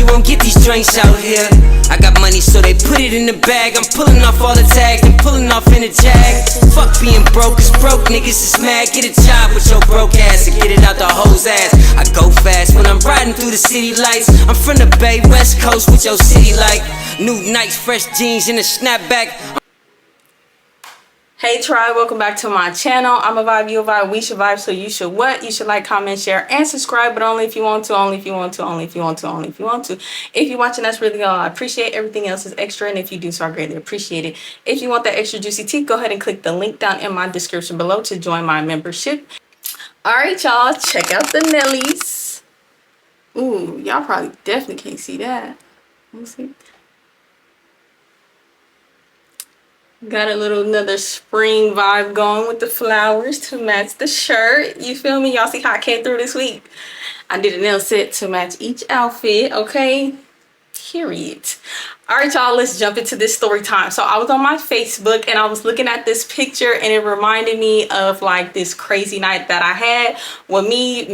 won't get these joints out here. I got money, so they put it in the bag. I'm pulling off all the tags and pulling off in the Jag. Fuck being broke, cause broke niggas is mad. Get a job with your broke ass and get it out the hoe's ass. I go fast when I'm riding through the city lights. I'm from the Bay, West Coast, with your city like new nice fresh jeans and a snapback. Hey tribe, welcome back to my channel. I'm a vibe, you a vibe, we should vibe, so you should what? You should like, comment, share, and subscribe, but only if you want to, only if you want to, only if you want to, only if you want to. If you're watching, that's really all I appreciate. Everything else is extra, and if you do so, I greatly appreciate it. If you want that extra juicy tea, go ahead and click the link down in my description below to join my membership. Alright y'all, check out the Nellies. Ooh, y'all probably definitely can't see that. Let me see. Got a little another spring vibe going with the flowers to match the shirt. You feel me? Y'all see how I came through this week? I did a nail set to match each outfit, okay? Period. All right, y'all, let's jump into this story time. So I was on my Facebook and I was looking at this picture and it reminded me of like this crazy night that I had with me,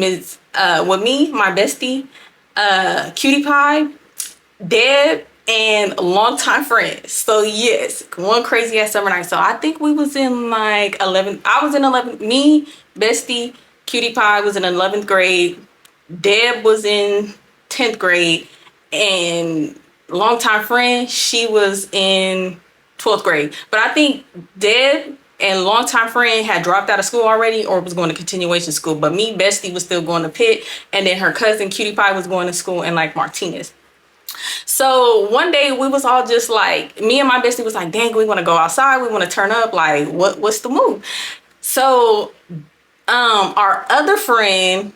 my bestie, Cutie Pie, Deb, and longtime friends. So yes, one crazy ass summer night. So I think we was in like 11th. I was in 11th. Me, bestie, Cutie Pie was in 11th grade. Deb was in 10th grade, and longtime friend, she was in 12th grade. But I think Deb and longtime friend had dropped out of school already or was going to continuation school. But me, bestie, was still going to Pitt, and then her cousin Cutie Pie was going to school in like Martinez. So one day we was all just like, me and my bestie was like, dang, we want to go outside, we want to turn up, like what's the move? So our other friend,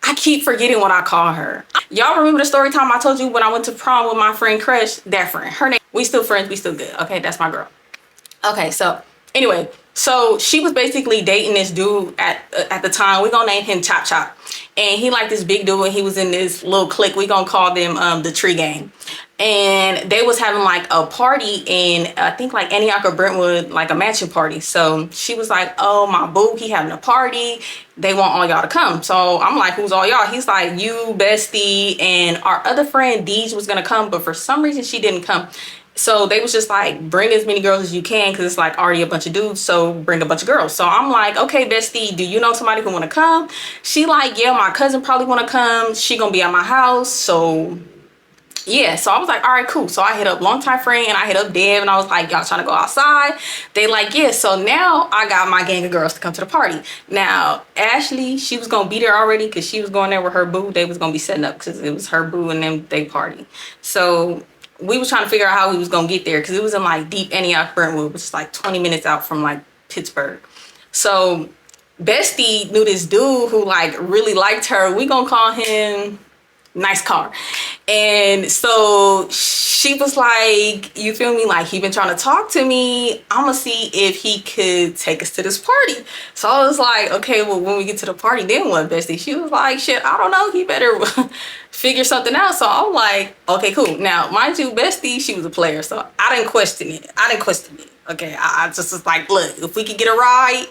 I keep forgetting what I call her. Y'all remember the story time I told you when I went to prom with my friend Crush? That friend, her name, we still friends, we still good. Okay, that's my girl. Okay, so anyway, so she was basically dating this dude at the time. We gonna name him Chop Chop. And he like this big dude, and he was in this little clique. We gonna call them the Tree Gang. And they was having like a party in, I think like Antioch or Brentwood, like a mansion party. So she was like, oh, my boo, he having a party. They want all y'all to come. So I'm like, who's all y'all? He's like, you, bestie, and our other friend, Deej, was gonna come, but for some reason she didn't come. So they was just like, bring as many girls as you can, because it's like already a bunch of dudes, so bring a bunch of girls. So I'm like, okay, bestie, do you know somebody who want to come? She like, yeah, my cousin probably want to come. She gonna be at my house. So yeah, so I was like, all right, cool. So I hit up longtime friend and I hit up Deb and I was like, y'all trying to go outside? They like, yeah. So now I got my gang of girls to come to the party. Now Ashley, she was gonna be there already because she was going there with her boo. They was gonna be setting up because it was her boo and them they party. So we was trying to figure out how we was gonna get there because it was in like deep Antioch, Brentwood, which is like 20 minutes out from like Pittsburgh. So bestie knew this dude who like really liked her. We gonna call him Nice Car. And so she was like, you feel me, like he been trying to talk to me, I'm gonna see if he could take us to this party. So I was like, okay, well, when we get to the party, then what, bestie? She was like, shit, I don't know, he better figure something out. So I'm like, okay, cool. Now mind you, bestie, she was a player, so I didn't question it. Okay, I just was like, look, if we could get a ride,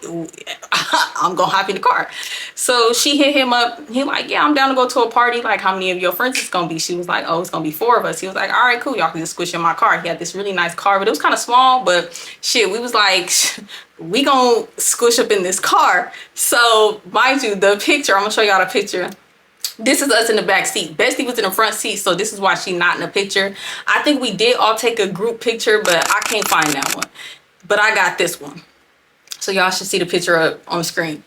I'm gonna hop in the car. So she hit him up. He like, yeah, I'm down to go to a party. Like, how many of your friends it's gonna be? She was like, oh, it's gonna be 4 of us. He was like, all right, cool. Y'all can just squish in my car. He had this really nice car, but it was kind of small. But shit, we was like, we gonna squish up in this car. So mind you, the picture, I'm gonna show y'all the picture. This is us in the back seat. Bestie was in the front seat, so this is why she not in the picture. I think we did all take a group picture, but I can't find that one. But I got this one. So y'all should see the picture up on the screen.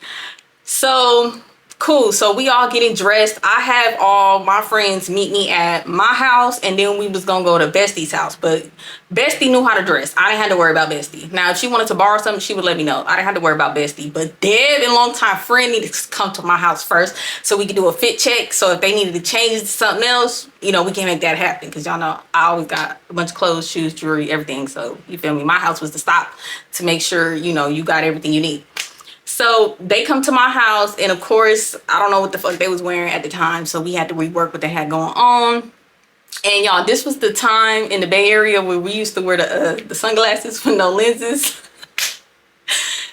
So cool, so we all getting dressed. I have all my friends meet me at my house, and then we was gonna go to Bestie's house. But Bestie knew how to dress. I didn't have to worry about Bestie. Now if she wanted to borrow something, she would let me know. I didn't have to worry about Bestie. But Deb and longtime friend needed to come to my house first so we could do a fit check. So if they needed to change to something else, you know, we can make that happen. Because y'all know I always got a bunch of clothes, shoes, jewelry, everything. So you feel me, my house was the stop to make sure, you know, you got everything you need. So they come to my house, and of course, I don't know what the fuck they was wearing at the time, so we had to rework what they had going on. And y'all, this was the time in the Bay Area where we used to wear the sunglasses with no lenses.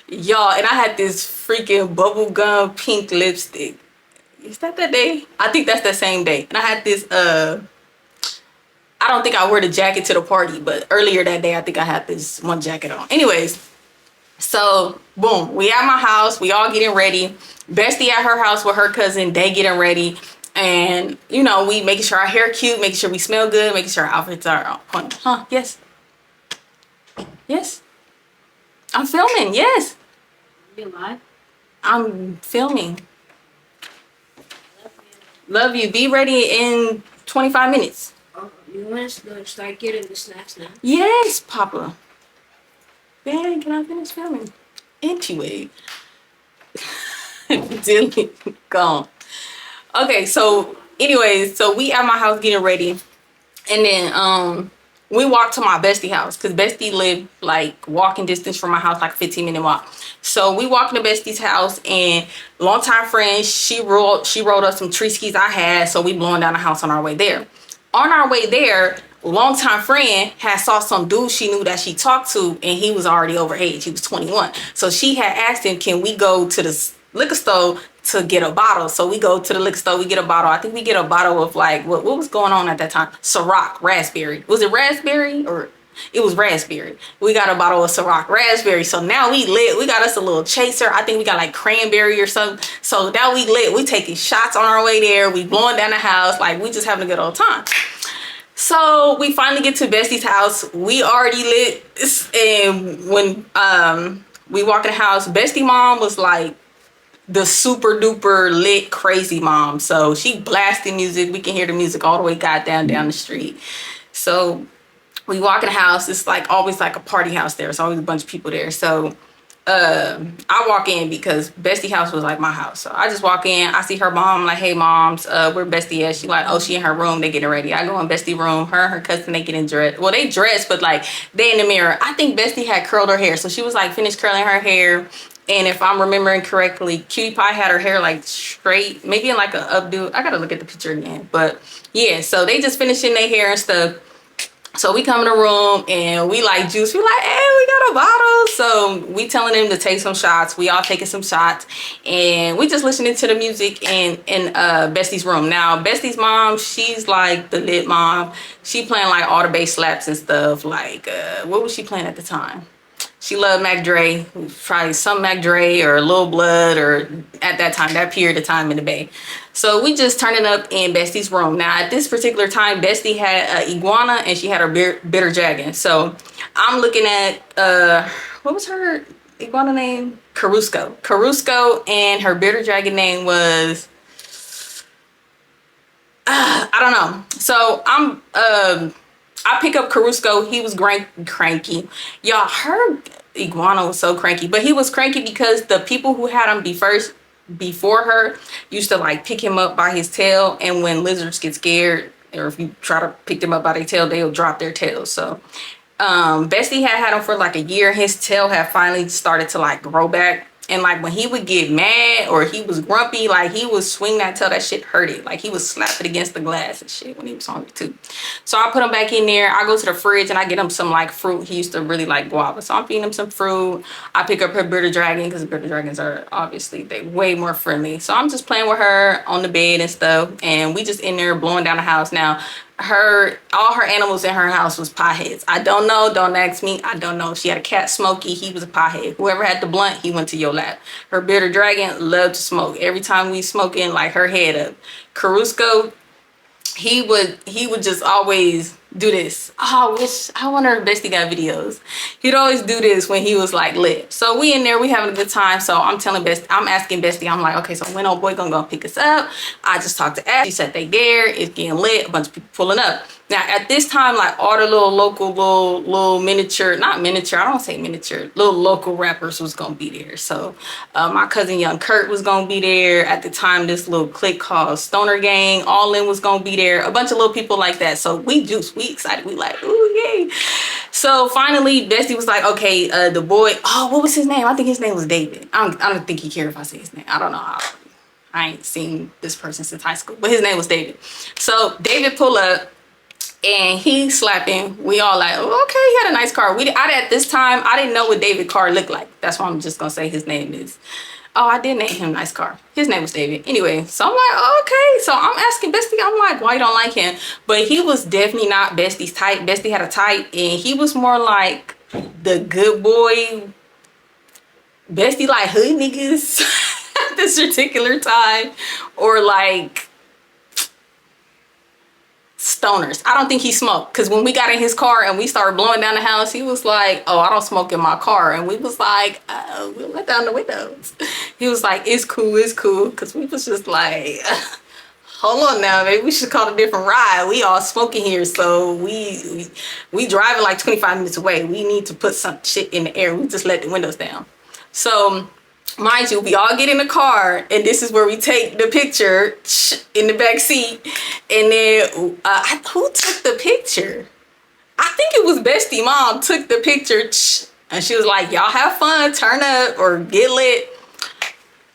Y'all, and I had this freaking bubblegum pink lipstick. Is that day? I think that's that same day. And I had this I don't think I wore the jacket to the party, but earlier that day, I think I had this one jacket on. Anyways, so boom, we at my house. We all getting ready. Bestie at her house with her cousin. They getting ready. And, you know, we making sure our hair cute, making sure we smell good, making sure our outfits are on point. Huh? Yes. Yes. I'm filming. Yes. You live? I'm filming. Love you. Be ready in 25 minutes. Oh, you want to start getting the snacks now? Yes, Papa. Man, can I finish filming? Anyway. Dilly gone. Okay, so anyways, so we at my house getting ready. And then we walked to my bestie house because bestie lived like walking distance from my house, like 15-minute walk. So we walked to bestie's house, and longtime friend, she rolled us some tree skis I had, so we blowing down the house on our way there. On our way there, longtime friend had saw some dude she knew that she talked to, and he was already over age. He was 21. So she had asked him, can we go to the liquor store to get a bottle? So we go to the liquor store, we get a bottle. I think we get a bottle of like, what was going on at that time? Ciroc raspberry. Was it raspberry or? It was raspberry. We got a bottle of Ciroc raspberry. So now we lit. We got us a little chaser. I think we got like cranberry or something. So now we lit. We taking shots on our way there. We blowing down the house. Like, we just having a good old time. So we finally get to bestie's house. We already lit. And when we walk in the house, bestie mom was like the super duper lit crazy mom. So she blasting music. We can hear the music all the way goddamn down the street. So we walk in the house. It's like always like a party house there. It's always a bunch of people there. So I walk in because bestie house was like my house. So I just walk in. I see her mom. I'm like, hey moms, where bestie at? She like, oh, she in her room. They getting ready. I go in bestie room. Her and her cousin, they getting dressed. Well, they dressed, but like they in the mirror. I think bestie had curled her hair. So she was like finished curling her hair. And if I'm remembering correctly, Cutie Pie had her hair like straight, maybe in like a updo. I gotta look at the picture again. But yeah, so they just finishing their hair and stuff. So we come in the room and we like juice. We like, hey, we got a bottle. So we telling them to take some shots. We all taking some shots. And we just listening to the music in Bestie's room. Now, Bestie's mom, she's like the lit mom. She playing like all the bass slaps and stuff. Like, what was she playing at the time? She loved Mac Dre, probably some Mac Dre or Lil Blood, or at that time, that period of time in the Bay. So we just turning up in Bestie's room. Now at this particular time, Bestie had an iguana and she had her bitter dragon. So I'm looking at, what was her iguana name? Caruso, and her bitter dragon name was, I don't know. So I pick up Caruso. He was cranky. Y'all, her iguana was so cranky. But he was cranky because the people who had him before her used to like pick him up by his tail. And when lizards get scared, or if you try to pick them up by their tail, they'll drop their tails. So Bestie had him for like a year. His tail had finally started to like grow back. And like when he would get mad or he was grumpy, like he would swing that tail, that shit hurted. Like he would slap it against the glass and shit when he was hungry too. So I put him back in there. I go to the fridge and I get him some like fruit. He used to really like guava. So I'm feeding him some fruit. I pick up her bitter dragon because bitter dragons are obviously, they way more friendly. So I'm just playing with her on the bed and stuff. And we just in there blowing down the house. Now, all her animals in her house was potheads. I don't know. Don't ask me. I don't know. She had a cat, Smokey. He was a pothead. Whoever had the blunt, he went to your lap. Her bitter dragon loved to smoke. Every time we smoking, like her head up. Caruso, he would just always do this. Oh, I wonder if Bestie got videos. He'd always do this when he was like lit. So we in there, we having a good time. So I'm asking Bestie, I'm like, okay, so when old boy gonna go pick us up? I just talked to Ash. She said they there. It's getting lit. A bunch of people pulling up. Now at this time, like all the little local, little miniature, not miniature, I don't say miniature, little local rappers was gonna be there. So my cousin Young Kurt was gonna be there. At the time, this little clique called Stoner Gang, All In was gonna be there. A bunch of little people like that. So we excited. We like, ooh, yay. So finally, Bestie was like, okay, the boy, oh, what was his name? I think his name was David. I don't think he cared if I say his name. I don't know. I ain't seen this person since high school, but his name was David. So David pull up and he slapping. We all like, oh, okay, he had a nice car. At this time, I didn't know what David's car looked like. That's why I'm just gonna say his name is Oh, I did name him Nice Car. His name was David. Anyway, so I'm like, oh, okay. So I'm asking Bestie, I'm like, why you don't like him? But he was definitely not Bestie's type. Bestie had a type, and he was more like the good boy. Bestie like hood niggas at this particular time, or like stoners. I don't think he smoked, because when we got in his car and we started blowing down the house, he was like, oh, I don't smoke in my car. And we was like, oh, we'll let down the windows. He was like, it's cool, because we was just like, hold on now, maybe we should call a different ride. We all smoking here, so we driving like 25 minutes away. We need to put some shit in the air. We just let the windows down. So mind you, we all get in the car, and this is where we take the picture in the back seat. And then who took the picture? I think it was Bestie mom took the picture, and she was like, y'all have fun, turn up or get lit.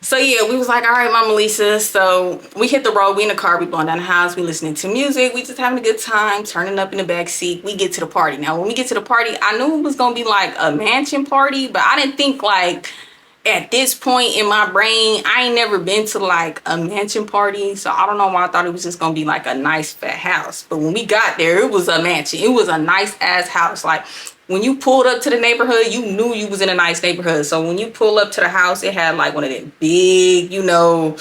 So yeah, we was like, all right, Mama Lisa. So we hit the road, we in the car, we blowing down the house, we listening to music, we just having a good time, turning up in the back seat. We get to the party. Now when we get to the party, I knew it was gonna be like a mansion party, but I didn't think like, at this point in my brain, I ain't never been to like a mansion party, so I don't know why I thought it was just gonna be like a nice fat house. But when we got there, it was a mansion. It was a nice ass house. Like when you pulled up to the neighborhood, you knew you was in a nice neighborhood. So when you pull up to the house, it had like one of them big, you know,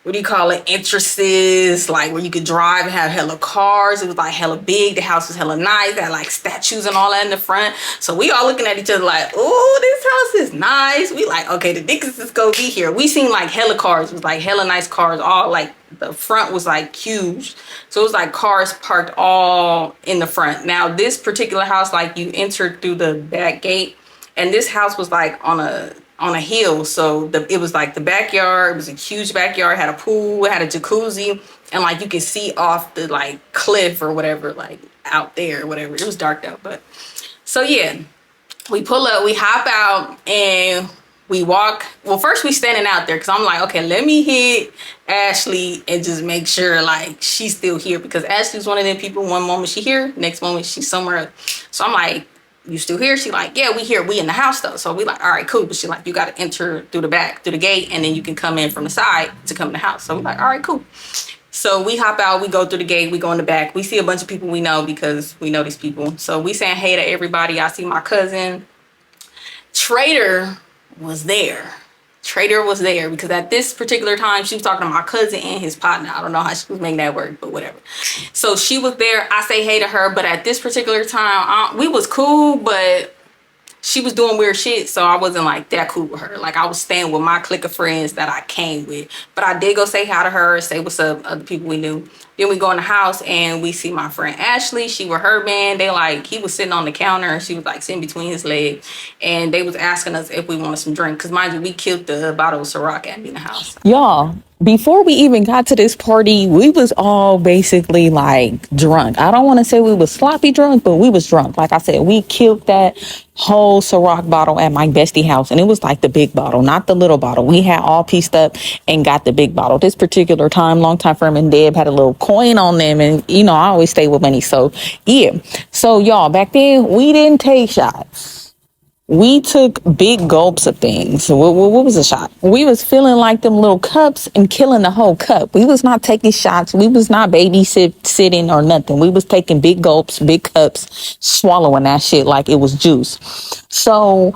what do you call it, entrances, like where you could drive and have hella cars. It was like hella big. The house was hella nice. They had like statues and all that in the front. So we all looking at each other like, oh, this house is nice. We like, okay, the Dickens is gonna be here. We seen like hella cars. It was like hella nice cars. All like the front was like huge. So it was like cars parked all in the front. Now this particular house, like you entered through the back gate, and this house was like on a hill. So it was like the backyard. It was a huge backyard, had a pool, it had a jacuzzi, and like you could see off the like cliff or whatever, like out there or whatever. It was dark though. But so yeah, we pull up, we hop out, and we walk. Well, first we standing out there because I'm like, okay, let me hit Ashley and just make sure like she's still here, because Ashley's one of them people, one moment she here, next moment she's somewhere. So I'm like, you still here? She like, yeah, we here. We in the house though. So we like, all right, cool. But she like, you got to enter through the back, through the gate, and then you can come in from the side to come in the house. So we like, all right, cool. So we hop out, we go through the gate, we go in the back. We see a bunch of people we know because we know these people. So we saying hey to everybody. I see my cousin. Trader was there. Trader was there because at this particular time she was talking to my cousin and his partner. I don't know how she was making that work, but whatever. So she was there. I say hey to her, but at this particular time we was cool, but she was doing weird shit, so I wasn't like that cool with her. Like I was staying with my clique of friends that I came with, but I did go say hi to her, say what's up, other people we knew. Then we go in the house and we see my friend Ashley. She with her man. They like, he was sitting on the counter and she was like sitting between his legs, and they was asking us if we wanted some drink, because mind you, we killed the bottle of Ciroc at me in the house. Y'all, before we even got to this party, we was all basically like drunk. I don't want to say we was sloppy drunk, but we was drunk. Like I said, we killed that whole Ciroc bottle at my bestie house, and it was like the big bottle, not the little bottle. We had all pieced up and got the big bottle. This particular time, longtime friend and Deb had a little coin on them, and you know I always stay with money, so yeah. So y'all, back then we didn't take shots. We took big gulps of things. What was a shot? We was feeling like them little cups and killing the whole cup. We was not taking shots. We was not sitting or nothing. We was taking big gulps, big cups, swallowing that shit like it was juice. So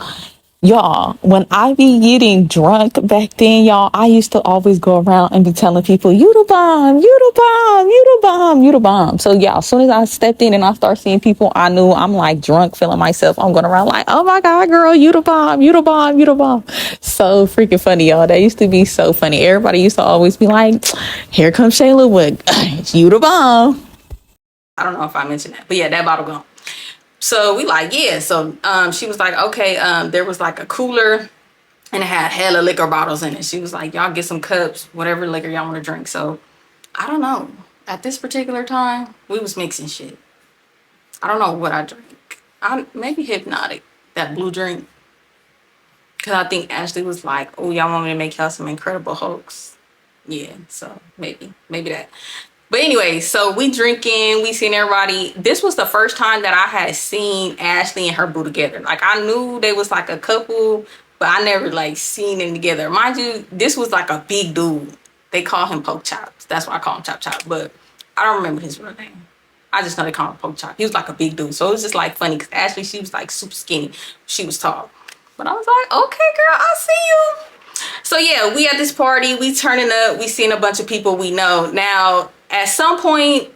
y'all, when I be getting drunk back then, y'all, I used to always go around and be telling people, you the bomb, you the bomb, you the bomb, you the bomb. So y'all, as soon as I stepped in and I start seeing people I knew, I'm like drunk, feeling myself. I'm going around like, oh my God, girl, you the bomb, you the bomb, you the bomb. So freaking funny, y'all. That used to be so funny. Everybody used to always be like, here comes Shayla with, you the bomb. I don't know if I mentioned that, but yeah, that bottle gone. So we like, yeah. So she was like, okay, there was like a cooler and it had hella liquor bottles in it. She was like, y'all get some cups, whatever liquor y'all want to drink. So I don't know. At this particular time, we was mixing shit. I don't know what I drank. Maybe Hypnotic, that blue drink. Because I think Ashley was like, oh, y'all want me to make y'all some Incredible Hulks. Yeah, so maybe that. But anyway, so we drinking, we seen everybody. This was the first time that I had seen Ashley and her boo together. Like I knew they was like a couple, but I never like seen them together. Mind you, this was like a big dude. They call him Poke Chops. That's why I call him Chop Chop. But I don't remember his real name. I just know they call him Poke Chop. He was like a big dude. So it was just like funny because Ashley, she was like super skinny. She was tall. But I was like, okay, girl, I see you. So yeah, we at this party. We turning up. We seeing a bunch of people we know. Now, at some point,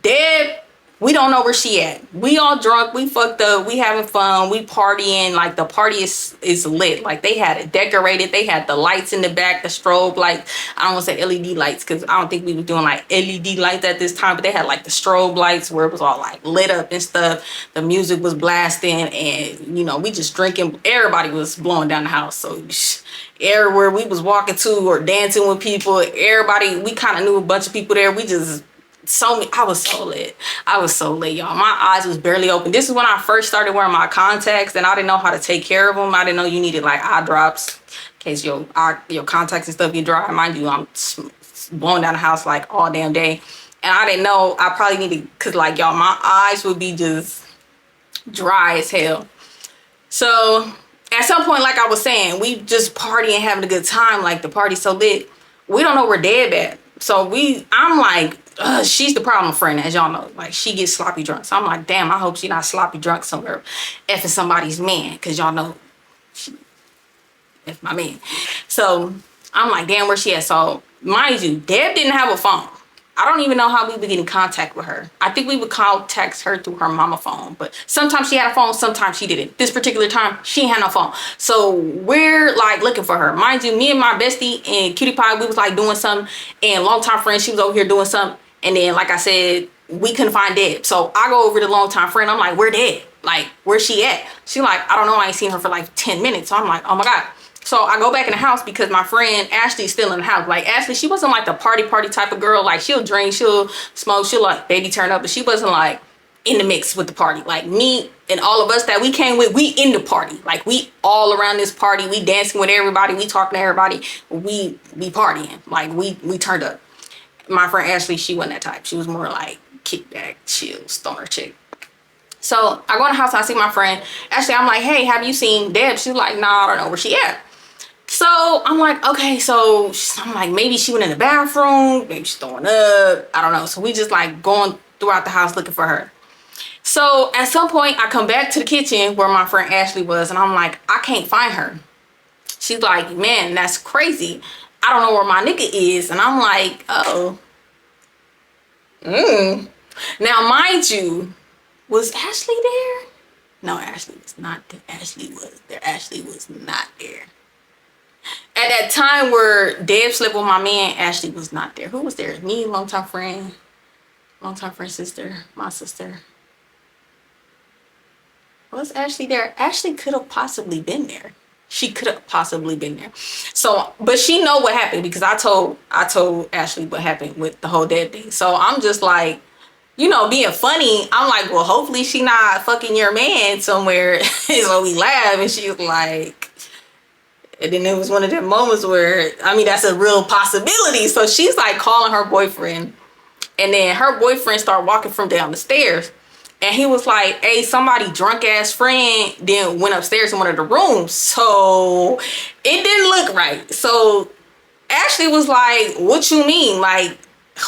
Deb, we don't know where she at. We all drunk, we fucked up, we having fun, we partying. Like the party is lit. Like they had it decorated. They had the lights in the back, the strobe lights. I don't want to say LED lights because I don't think we were doing like LED lights at this time, but they had like the strobe lights where it was all like lit up and stuff. The music was blasting, and you know, we just drinking. Everybody was blowing down the house. So everywhere we was walking to or dancing with people, everybody, we kind of knew a bunch of people there. We just I was so lit. I was so lit, y'all. My eyes was barely open. This is when I first started wearing my contacts, and I didn't know how to take care of them. I didn't know you needed like eye drops in case your contacts and stuff get dry. Mind you, I'm blowing down the house like all damn day, and I didn't know I probably needed, cause like y'all, my eyes would be just dry as hell. So at some point, like I was saying, we just partying, having a good time. Like the party's so lit, we don't know where Deb at. So I'm like, she's the problem friend, as y'all know. Like she gets sloppy drunk. So I'm like, damn, I hope she not sloppy drunk somewhere effing somebody's man, because y'all know she F my man. So I'm like, damn, where she at? So mind you, Deb didn't have a phone. I don't even know how we would get in contact with her. I think we would text her through her mama phone, but sometimes she had a phone, sometimes she didn't. This particular time, she ain't had no phone. So we're like looking for her. Mind you, me and my bestie and Cutie Pie, we was like doing something, and longtime friend, she was over here doing something. And then, like I said, we couldn't find Deb. So I go over to the longtime friend. I'm like, where Deb? Like, where's she at? She like, I don't know. I ain't seen her for like 10 minutes. So I'm like, oh my God. So I go back in the house because my friend Ashley's still in the house. Like Ashley, she wasn't like the party type of girl. Like she'll drink, she'll smoke, she'll like baby turn up, but she wasn't like in the mix with the party. Like me and all of us that we came with, we in the party. Like we all around this party, we dancing with everybody, we talking to everybody, we partying. Like we turned up. My friend Ashley, she wasn't that type. She was more like kickback, chill, stoner chick. So I go in the house, I see my friend Ashley. I'm like, hey, have you seen Deb? She's like, nah, I don't know where she at. So I'm like, okay, so I'm like, maybe she went in the bathroom, maybe she's throwing up, I don't know. So we just like going throughout the house looking for her. So at some point I come back to the kitchen where my friend Ashley was, and I'm like, I can't find her. She's like, man, that's crazy. I don't know where my nigga is. And I'm like, oh. Now mind you, was Ashley there? No, Ashley was not there. Ashley was there. Ashley was not there. At that time where Deb slept with my man, Ashley was not there. Who was there? Me, longtime friend sister, my sister. Was Ashley there? Ashley could have possibly been there. She could have possibly been there. So, but she know what happened because I told Ashley what happened with the whole Deb thing. So I'm just like, you know, being funny. I'm like, well, hopefully she not fucking your man somewhere. So we laugh, and she was like. And then it was one of them moments where, I mean, that's a real possibility. So she's like calling her boyfriend. And then her boyfriend started walking from down the stairs. And he was like, hey, somebody drunk ass friend then went upstairs in one of the rooms. So it didn't look right. So Ashley was like, what you mean? Like,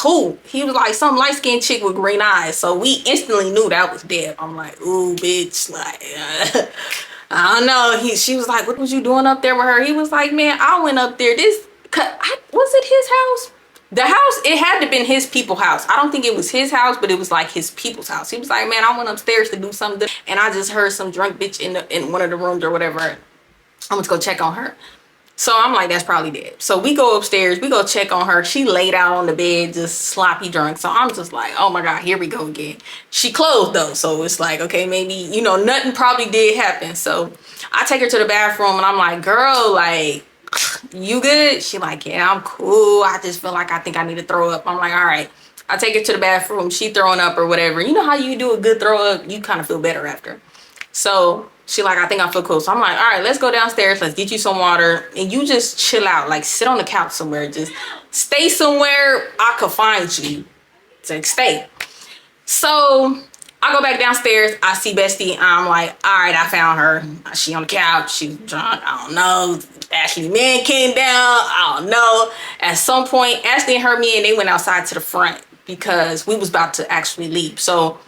who? He was like, some light skinned chick with green eyes. So we instantly knew that was Deb. I'm like, ooh, bitch. Like, I don't know. She was like, what was you doing up there with her? He was like, man, I went up there. Was it his house? The house, it had to have been his people's house. I don't think it was his house, but it was like his people's house. He was like, man, I went upstairs to do something, and I just heard some drunk bitch in one of the rooms or whatever. I'm going to go check on her. So I'm like, that's probably Deb. So we go upstairs, we go check on her. She laid out on the bed, just sloppy drunk. So I'm just like, oh my God, here we go again. She closed though. So it's like, okay, maybe, you know, nothing probably did happen. So I take her to the bathroom and I'm like, girl, like, you good? She like, yeah, I'm cool. I just feel like I think I need to throw up. I'm like, all right. I take her to the bathroom. She throwing up or whatever. You know how you do a good throw up? You kind of feel better after. So she like, I think I feel cool. So I'm like, all right, let's go downstairs. Let's get you some water. And you just chill out. Like, sit on the couch somewhere. Just stay somewhere I could find you. Like, stay. So I go back downstairs. I see Bestie. I'm like, all right, I found her. She on the couch. She's drunk. I don't know. Ashley man came down. I don't know. At some point, Ashley and her man, they went outside to the front because we was about to actually leave. So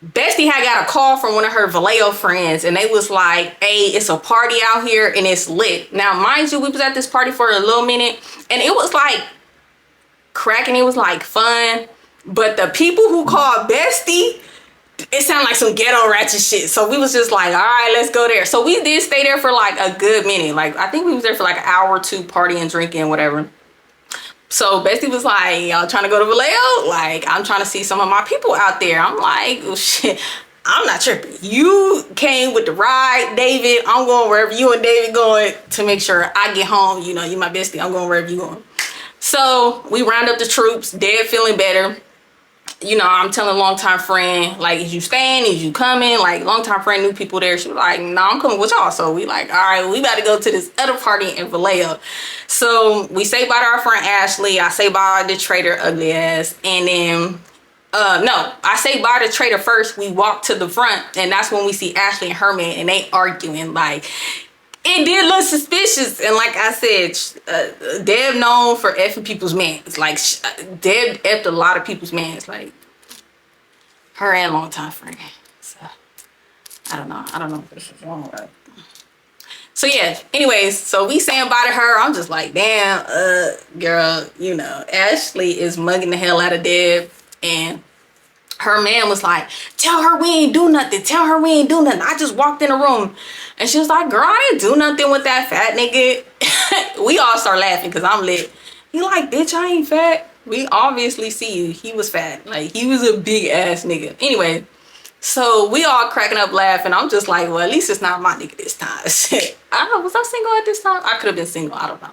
Bestie had got a call from one of her Vallejo friends, and they was like, hey, it's a party out here and it's lit. Now, mind you, we was at this party for a little minute, and it was like cracking. It was like fun. But the people who called Bestie, it sounded like some ghetto ratchet shit. So we was just like, all right, let's go there. So we did stay there for like a good minute. Like, I think we was there for like an hour or two, partying, drinking, whatever. So Bestie was like, y'all trying to go to Vallejo? Like, I'm trying to see some of my people out there. I'm like, oh shit, I'm not tripping. You came with the ride, David. I'm going wherever you and David going to make sure I get home. You know, you my bestie. I'm going wherever you going. So we round up the troops, dead feeling better. You know, I'm telling longtime friend, like, is you staying? Is you coming? Like, longtime friend, new people there. She was like, no, I'm coming with y'all. So we like, all right, we about to go to this other party in Vallejo. So we say bye to our friend Ashley. I say bye to Trader ugly ass. And then, no, I say bye to Trader first. We walk to the front, and that's when we see Ashley and her man, and they arguing. Like, it did look suspicious. And like I said, Deb known for effing people's mans. Like, Deb effed a lot of people's mans. Like, her and longtime friend. So, I don't know if this is wrong, right? So yeah, anyways, so we saying bye to her. I'm just like, damn, girl, you know, Ashley is mugging the hell out of Deb. And her man was like, tell her we ain't do nothing. Tell her we ain't do nothing. I just walked in the room. And she was like, girl, I didn't do nothing with that fat nigga. We all start laughing because I'm lit. He like, bitch, I ain't fat. We obviously see you. He was fat. Like, he was a big ass nigga. Anyway, so we all cracking up laughing. I'm just like, well, at least it's not my nigga this time. I don't know, was I single at this time? I could have been single. I don't know.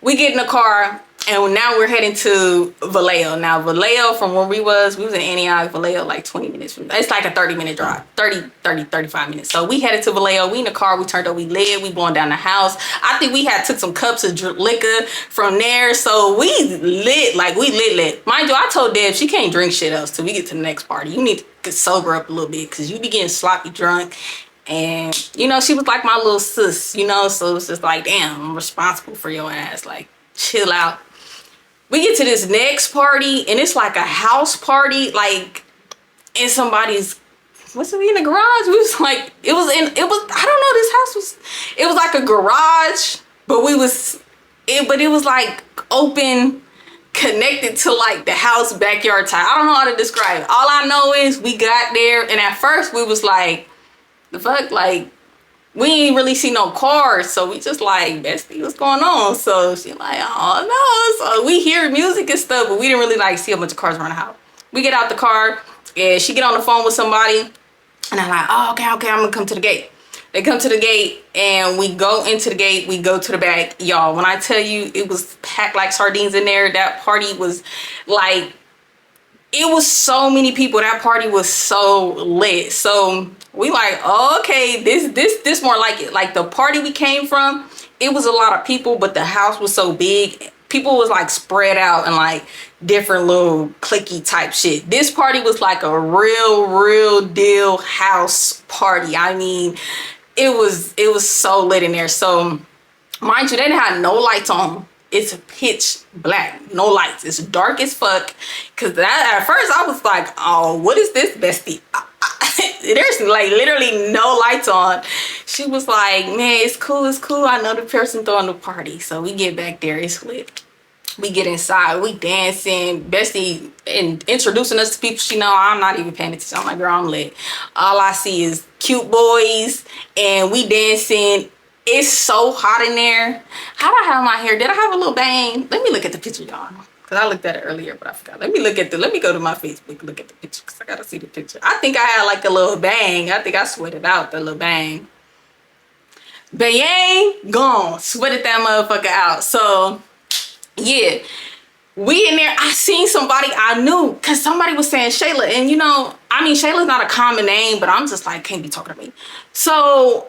We get in the car. And now we're heading to Vallejo. Now, Vallejo, from where we was in Antioch, Vallejo, like 20 minutes from, it's like a 30-minute drive, 35 minutes. So we headed to Vallejo. We in the car, we turned up, we lit, we blowing down the house. I think we had took some cups of liquor from there. So we lit, like we lit. Mind you, I told Deb she can't drink shit else till we get to the next party. You need to get sober up a little bit because you be getting sloppy drunk. And, you know, she was like my little sis, you know, so it's just like, damn, I'm responsible for your ass. Like, chill out. We get to this next party, and it's like a house party, like in somebody's, what's it, in the garage? We was like, it was, I don't know, this house was, it was like a garage, but it was like open, connected to like the house backyard type. I don't know how to describe it. All I know is we got there, and at first we was like, the fuck, like, we ain't really see no cars, so we just like, bestie, what's going on? So she like, oh no. So we hear music and stuff, but we didn't really like see a bunch of cars around the house. We get out the car, and she get on the phone with somebody, and I'm like, oh, okay, I'm gonna come to the gate. They come to the gate, and we go into the gate, we go to the back. Y'all, when I tell you it was packed like sardines in there, that party was like, it was so many people. That party was so lit. So we like, oh, okay, this more like it. Like the party we came from, it was a lot of people, but the house was so big. People was like spread out and like different little cliquey type shit. This party was like a real deal house party. I mean, it was so lit in there. So mind you, they didn't have no lights on. It's pitch black, no lights. It's dark as fuck. Cause at first I was like, oh, what is this, bestie? There's like literally no lights on. She was like, man, it's cool. I know the person throwing the party. So we get back there, it's lit. We get inside, we dancing. Bestie introducing us to people she know. I'm not even paying attention. I'm like, girl, I'm lit. All I see is cute boys, and we dancing. It's so hot in there. How did I have my hair? Did I have a little bang? Let me look at the picture, y'all. Because I looked at it earlier, but I forgot. Let me go to my Facebook and look at the picture, because I got to see the picture. I think I had like a little bang. I think I sweated out the little bang. Bang, gone. Sweated that motherfucker out. So, yeah. We in there, I seen somebody I knew, because somebody was saying Shayla. And you know, I mean, Shayla's not a common name, but I'm just like, can't be talking to me. So,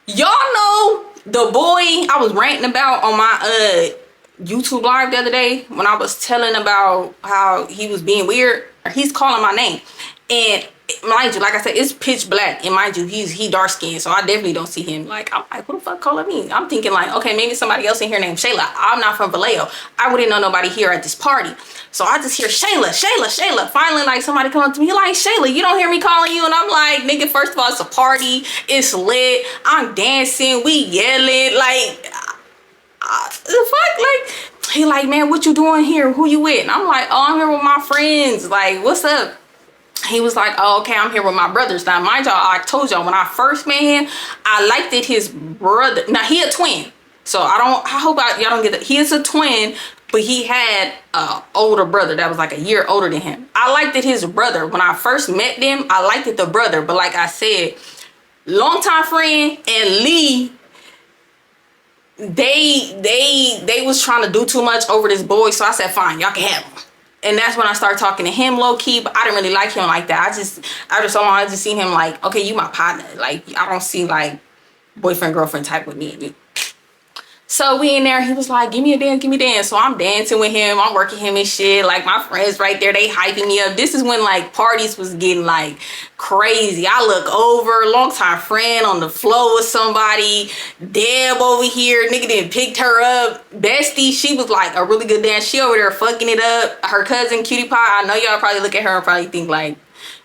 y'all know the boy I was ranting about on my YouTube live the other day when I was telling about how he was being weird. He's calling my name. And mind you, like I said, it's pitch black. And mind you, he dark skinned, so I definitely don't see him. Like, I'm like, who the fuck calling me? I'm thinking like, okay, maybe somebody else in here named Shayla. I'm not from Vallejo. I wouldn't know nobody here at this party. So I just hear Shayla, Shayla, Shayla. Finally, like, somebody come up to me like, Shayla, you don't hear me calling you? And I'm like, nigga, first of all, it's a party. It's lit. I'm dancing. We yelling. Like, the fuck? Like, he like, man, what you doing here? Who you with? And I'm like, oh, I'm here with my friends. Like, what's up? He was like, oh, okay, I'm here with my brothers. Now, mind y'all, I told y'all when I first met him, I liked it his brother. Now, he a twin. So I hope y'all don't get that. He is a twin, but he had an older brother that was like a year older than him. I liked it his brother. When I first met them, I liked it the brother. But like I said, longtime friend and Lee, they was trying to do too much over this boy. So I said, fine, y'all can have him. And that's when I started talking to him low key, but I didn't really like him like that. I just seen him like, okay, you my partner. Like, I don't see like boyfriend, girlfriend type with me. So we in there, he was like, give me a dance, give me a dance. So I'm dancing with him, I'm working him and shit. Like, my friends right there, they hyping me up. This is when like parties was getting like crazy. I look over, longtime friend on the floor with somebody. Deb over here, nigga didn't picked her up. Bestie, she was like a really good dance. She over there fucking it up. Her cousin, Cutie Pie, I know y'all probably look at her and probably think like,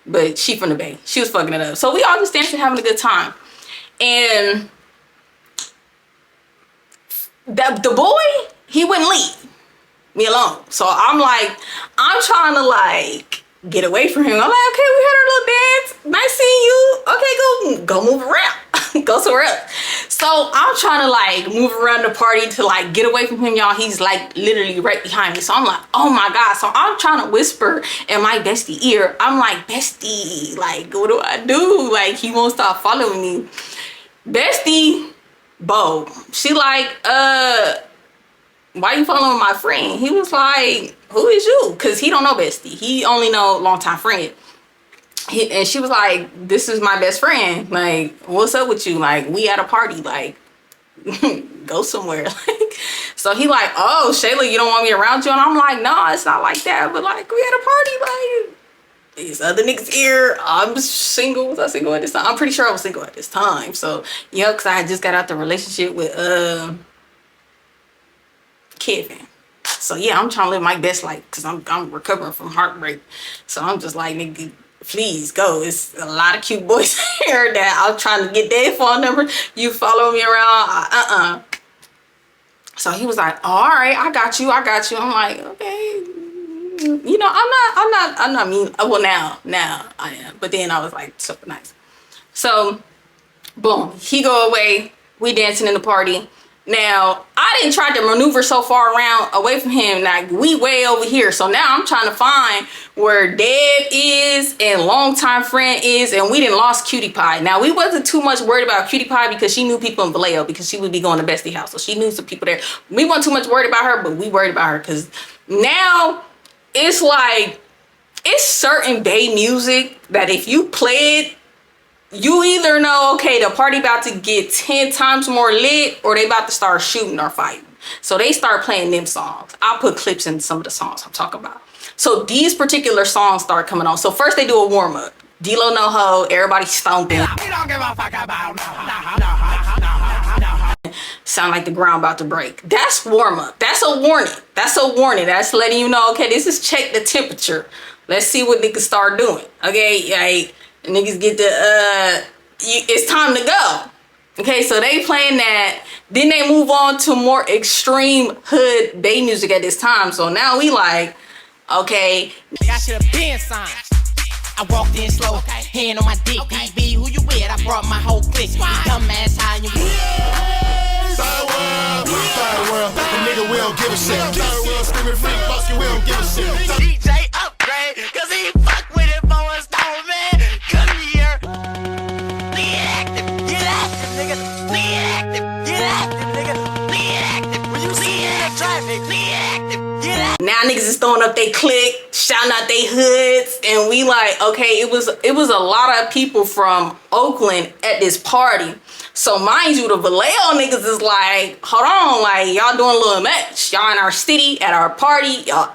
but she from the Bay. She was fucking it up. So we all just dancing, having a good time. And the boy, he wouldn't leave me alone. So I'm trying to like get away from him. I'm like, okay, we had our little dance. Nice seeing you. Okay, go move around. Go somewhere else. So I'm trying to like move around the party to like get away from him, y'all. He's like literally right behind me. So I'm like, oh my God. So I'm trying to whisper in my bestie ear. I'm like, bestie, like, what do I do? Like, he won't stop following me. Bestie, Bo, she like, why you following my friend? He was like, who is you? Cause he don't know bestie. He only know longtime friend. And she was like, this is my best friend. Like, what's up with you? Like, we at a party. Like, go somewhere. Like, so he like, oh, Shayla, you don't want me around you? And I'm like, no, it's not like that. But like, we at a party. Like, these other niggas here. I'm single. Was I single at this time? I'm pretty sure I was single at this time. So, yeah, because I had just got out the relationship with Kevin. So, yeah, I'm trying to live my best life because I'm recovering from heartbreak. So, I'm just like, nigga, please go. It's a lot of cute boys here that I'm trying to get their phone number. You follow me around. So, he was like, oh, all right, I got you. I'm like, okay. You know, I'm not mean. Well, now I am. But then I was like super nice. So, boom, he go away. We dancing in the party. Now, I didn't try to maneuver so far around away from him. Like, we way over here. So now I'm trying to find where Deb is and longtime friend is, and we didn't lost Cutie Pie. Now, we wasn't too much worried about Cutie Pie because she knew people in Vallejo because she would be going to Bestie house. So she knew some people there. We weren't too much worried about her, but we worried about her because now it's like, it's certain Bay music that if you play it, you either know, okay, the party about to get 10 times more lit or they about to start shooting or fighting. So they start playing them songs. I'll put clips in some of the songs I'm talking about. So these particular songs start coming on. So first they do a warm up. D-Lo No Ho, everybody stomping. We don't give a fuck about sound like the ground about to break. That's warm up. That's a warning. That's letting you know, okay, this is check the temperature. Let's see what niggas start doing. Okay, like niggas get the it's time to go. Okay, so they playing that. Then they move on to more extreme hood Bay music at this time. So now we like, okay, I should have been signed. I walked in slow, hand on my dick. BB, who you with? I brought my whole clique. Dumbass, how you Third world, the nigga we don't give a shit. Third world, screaming freak, buskin', we don't give a shit. DJ upgrade, cause he fuck with it for a stone, man. Come here. Be active, get active, nigga. Be active, get active, nigga. Be active. When you see in the traffic, be active, get active. now niggas is throwing up they clique, shouting out they hoods, and we like, okay, it was a lot of people from Oakland at this party. So mind you, the Vallejo niggas is like, hold on, like y'all doing a little much. Y'all in our city at our party, y'all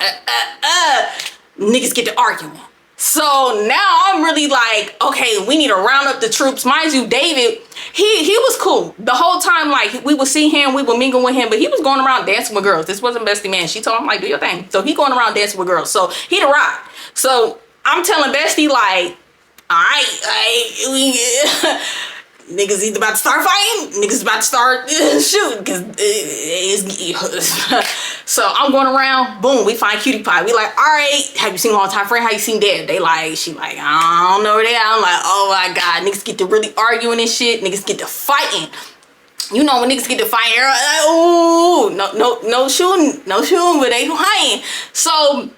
niggas get to arguing. So now I'm really like, okay, we need to round up the troops. Mind you, David, he was cool the whole time. Like, we would see him, we would mingle with him, but he was going around dancing with girls. This wasn't Bestie Man. She told him, like, do your thing. So he going around dancing with girls. So he the rock. So I'm telling Bestie, like, all right, we niggas either about to start fighting, niggas about to start shooting, cause so I'm going around, boom, we find Cutie Pie. We like, all right, have you seen Long Time Friend? Have you seen Dad? They like, she like, I don't know where they at. I'm like, oh my God, niggas get to really arguing and shit, niggas get to fighting. You know when niggas get to fighting, like, ooh, no shooting, but they fighting. So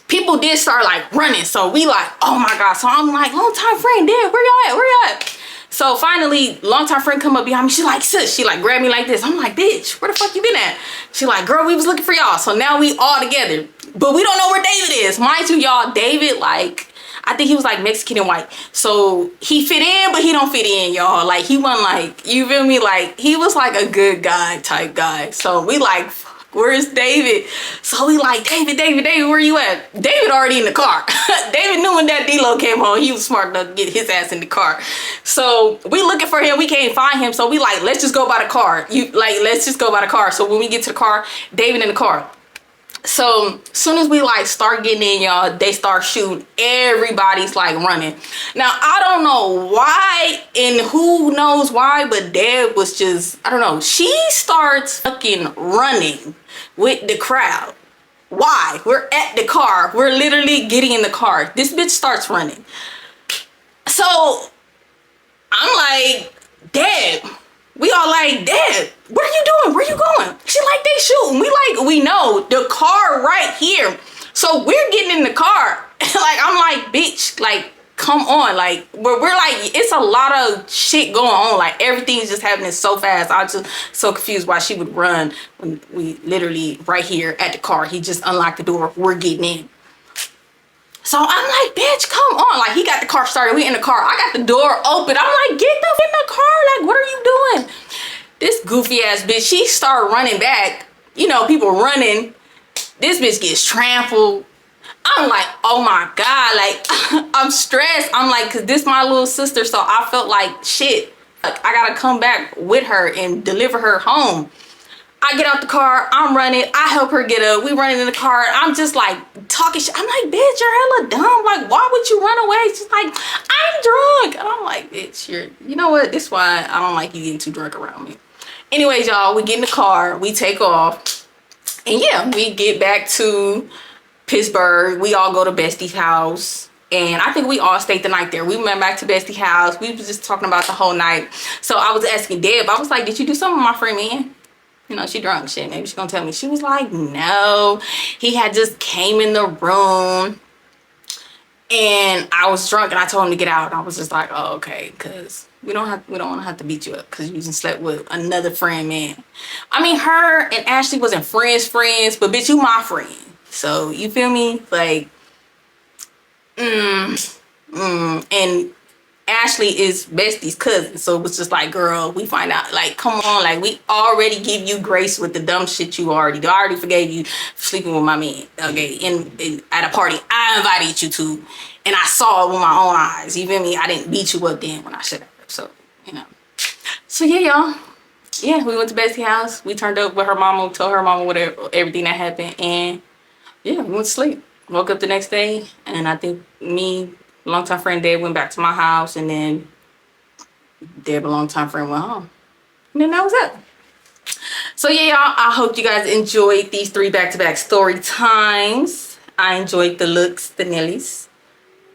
people did start like running. So we like, oh my God. So I'm like, Long Time Friend, Dad, where y'all at? Where y'all at? So finally, Long Time Friend come up behind me. She like, sis, she like grabbed me like this. I'm like, bitch, where the fuck you been at? She like, girl, we was looking for y'all. So now we all together, but we don't know where David is. Mind you, y'all, David, like, I think he was like Mexican and white. So he fit in, but he don't fit in, y'all. Like, he wasn't like, you feel me? Like, he was like a good guy type guy. So we like, where's David? So we like, David, where you at? David already in the car. David knew when that D-Lo came home, he was smart enough to get his ass in the car. So we looking for him, we can't find him. So we like, let's just go by the car. Let's just go by the car. So when we get to the car, David in the car. So soon as we like start getting in, y'all, they start shooting. Everybody's like running. Now I don't know why and who knows why, but Dad was just, I don't know. She starts fucking running with the crowd. Why? We're at the car. We're literally getting in the car. This bitch starts running. So I'm like, Dad. We all like, Dad, what are you doing? Where you going? She like, they shooting. We know the car right here. So we're getting in the car. Like, I'm like, bitch, like, come on. Like, we're like, it's a lot of shit going on. Like, everything's just happening so fast. I was just so confused why she would run when we literally right here at the car. He just unlocked the door. We're getting in. So I'm like, bitch, come on. Like, he got the car started. We in the car. I got the door open. I'm like, get the in the car. Like, what are you doing? This goofy ass bitch, she started running back. You know, people running. This bitch gets trampled. I'm like, oh my God. Like, I'm stressed. I'm like, cause this my little sister. So I felt like shit. Like, I gotta come back with her and deliver her home. I get out the car, I'm running, I help her get up, we running in the car, I'm just like talking shit. I'm like, bitch, you're hella dumb. Like, why would you run away? She's like, I'm drunk. And I'm like, bitch, you know what? This is why I don't like you getting too drunk around me. Anyways, y'all, we get in the car, we take off, and yeah, we get back to Pittsburgh. We all go to Bestie's house. And I think we all stayed the night there. We went back to Bestie's house. We was just talking about the whole night. So I was asking Deb, I was like, did you do something with my friend, man? You know, she drunk shit. Maybe she gonna tell me. She was like, no. He had just came in the room. And I was drunk and I told him to get out. And I was just like, oh, okay. Cause we don't want to have to beat you up. Cause you just slept with another friend, man. I mean, her and Ashley wasn't friends. But bitch, you my friend. So you feel me? Like, and Ashley is Bestie's cousin, so it was just like, girl, we find out, like, come on, like, we already give you grace with the dumb shit you already do. I already forgave you for sleeping with my man, okay, in at a party I invited you to, and I saw it with my own eyes, you feel me? I didn't beat you up then when I should have, so, you know. So, yeah, y'all. Yeah, we went to Bestie's house. We turned up with her mama, told her mama whatever, everything that happened, and, yeah, we went to sleep. Woke up the next day, and I think longtime friend Deb went back to my house, and then Deb, a longtime friend, went home. And then that was it. So yeah, y'all, I hope you guys enjoyed these 3 back-to-back story times. I enjoyed the looks, the Nellies.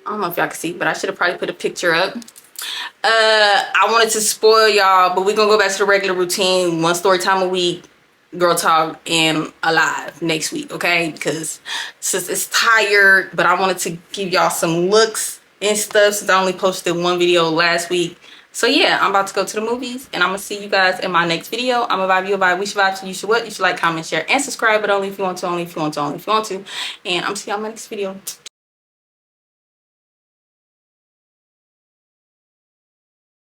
I don't know if y'all can see, but I should have probably put a picture up. I wanted to spoil y'all, but we're gonna go back to the regular routine. 1 story time a week, girl talk, and alive next week, okay? Because since it's tired, but I wanted to give y'all some looks and stuff since I only posted 1 video last week. So yeah, I'm about to go to the movies, and I'm gonna see you guys in my next video. I'm a vibe, you a vibe, we should vibe, you should what? You should like, comment, share, and subscribe, but only if you want to, only if you want to, only if you want to. And I'm see y'all in my next video.